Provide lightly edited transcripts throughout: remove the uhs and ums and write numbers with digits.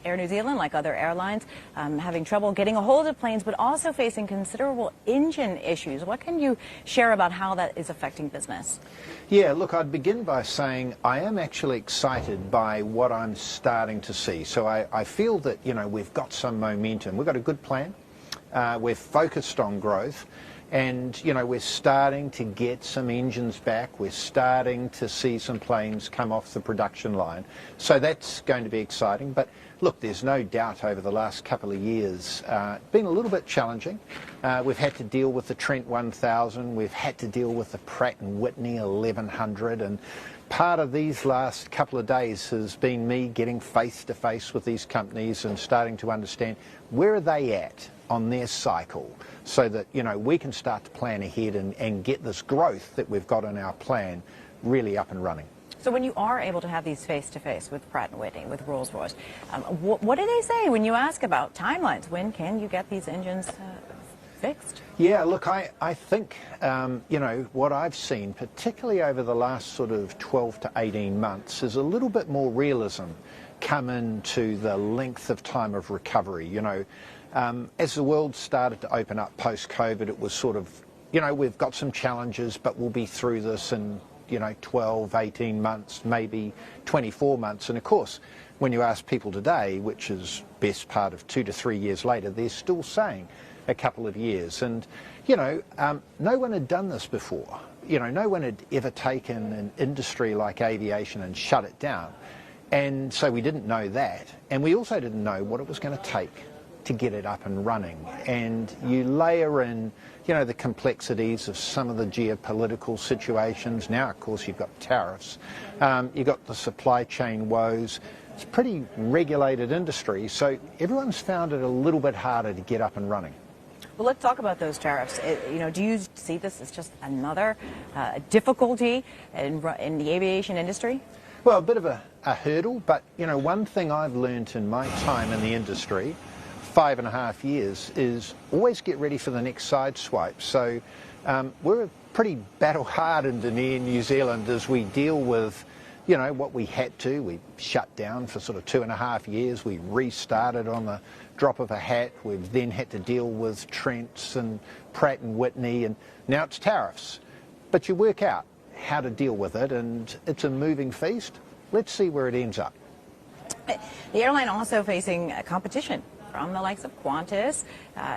Air New Zealand, like other airlines, having trouble getting a hold of planes, but also facing considerable engine issues. What can you share about how that is affecting business? Yeah, look, I'd begin by saying I am actually excited by what I'm starting to see. So I feel that, we've got some momentum. We've got a good plan. We're focused on growth. And, we're starting to get some engines back. We're starting to see some planes come off the production line. So that's going to be exciting. But look, there's no doubt over the last couple of years, been a little bit challenging. We've had to deal with the Trent 1000. We've had to deal with the Pratt & Whitney 1100. And part of these last couple of days has been me getting face to face with these companies and starting to understand where are they at on their cycle, so that we can start to plan ahead and get this growth that we've got in our plan really up and running. So when you are able to have these face-to-face with Pratt & Whitney, with Rolls-Royce, what do they say when you ask about timelines? When can you get these engines fixed? Yeah, look, I think, what I've seen, particularly over the last sort of 12 to 18 months, is a little bit more realism come into the length of time of recovery. As the world started to open up post-COVID, it was sort of, we've got some challenges, but we'll be through this in, 12, 18 months, maybe 24 months. And of course, when you ask people today, which is best part of 2 to 3 years later, they're still saying a couple of years. And, no one had done this before. No one had ever taken an industry like aviation and shut it down. And so we didn't know that. And we also didn't know what it was going to take to get it up and running. And you layer in, the complexities of some of the geopolitical situations. Now, of course, you've got tariffs. You've got the supply chain woes. It's a pretty regulated industry, so everyone's found it a little bit harder to get up and running. Well, let's talk about those tariffs. Do you see this as just another difficulty in the aviation industry? Well, a bit of a hurdle, but, one thing I've learned in my time in the industry, 5.5 years, is always get ready for the next side swipe. So we're pretty battle-hardened in Air New Zealand as we deal with, what we had to. We shut down for sort of 2.5 years. We restarted on the drop of a hat. We've then had to deal with Trents and Pratt & Whitney, and now it's tariffs. But you work out how to deal with it, and it's a moving feast. Let's see where it ends up. The airline also facing competition from the likes of Qantas,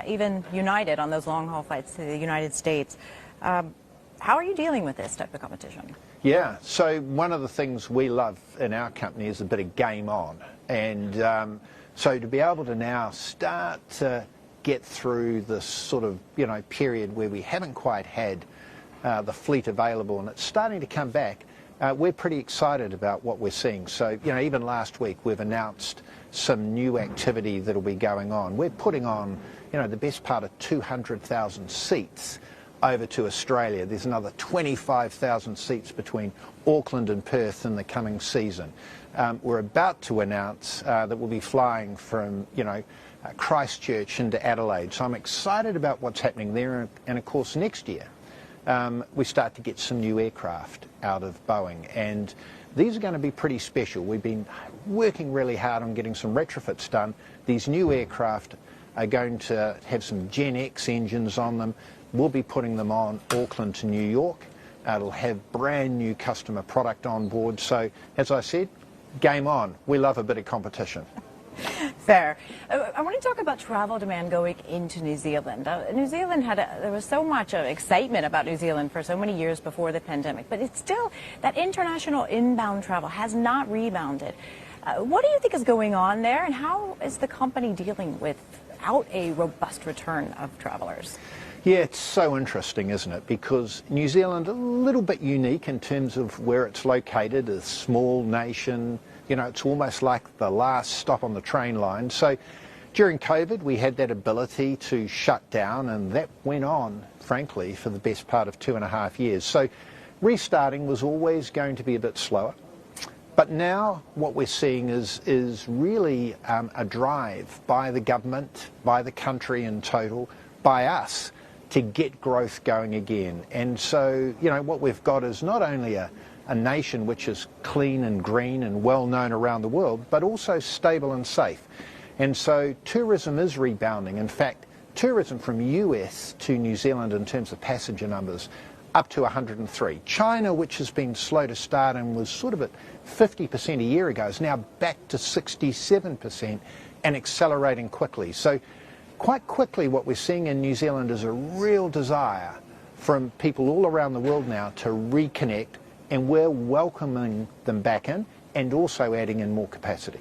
even United on those long-haul flights to the United States. How are you dealing with this type of competition? Yeah, so one of the things we love in our company is a bit of game on. And so to be able to now start to get through this sort of, period where we haven't quite had the fleet available and it's starting to come back, we're pretty excited about what we're seeing. So, even last week we've announced some new activity that'll be going on. We're putting on, the best part of 200,000 seats over to Australia. There's another 25,000 seats between Auckland and Perth in the coming season. We're about to announce that we'll be flying from, Christchurch into Adelaide. So I'm excited about what's happening there. And of course, next year, we start to get some new aircraft out of Boeing, and these are going to be pretty special. We've been working really hard on getting some retrofits done. These new aircraft are going to have some Gen X engines on them. We'll be putting them on Auckland to New York. It'll have brand new customer product on board. So, as I said, game on. We love a bit of competition. Fair. I want to talk about travel demand going into New Zealand. New Zealand there was so much excitement about New Zealand for so many years before the pandemic, but it's still, that international inbound travel has not rebounded. What do you think is going on there, and how is the company dealing without a robust return of travelers? Yeah, it's so interesting, isn't it? Because New Zealand, a little bit unique in terms of where it's located, a small nation. It's almost like the last stop on the train line. So during COVID, we had that ability to shut down, and that went on, frankly, for the best part of 2.5 years. So restarting was always going to be a bit slower. But now what we're seeing is really a drive by the government, by the country in total, by us, to get growth going again. And so, what we've got is not only a a nation which is clean and green and well known around the world, but also stable and safe. And so tourism is rebounding. In fact, tourism from US to New Zealand in terms of passenger numbers up to 103. China, which has been slow to start and was sort of at 50% a year ago, is now back to 67% and accelerating quickly. So quite quickly what we're seeing in New Zealand is a real desire from people all around the world now to reconnect, and we're welcoming them back in and also adding in more capacity.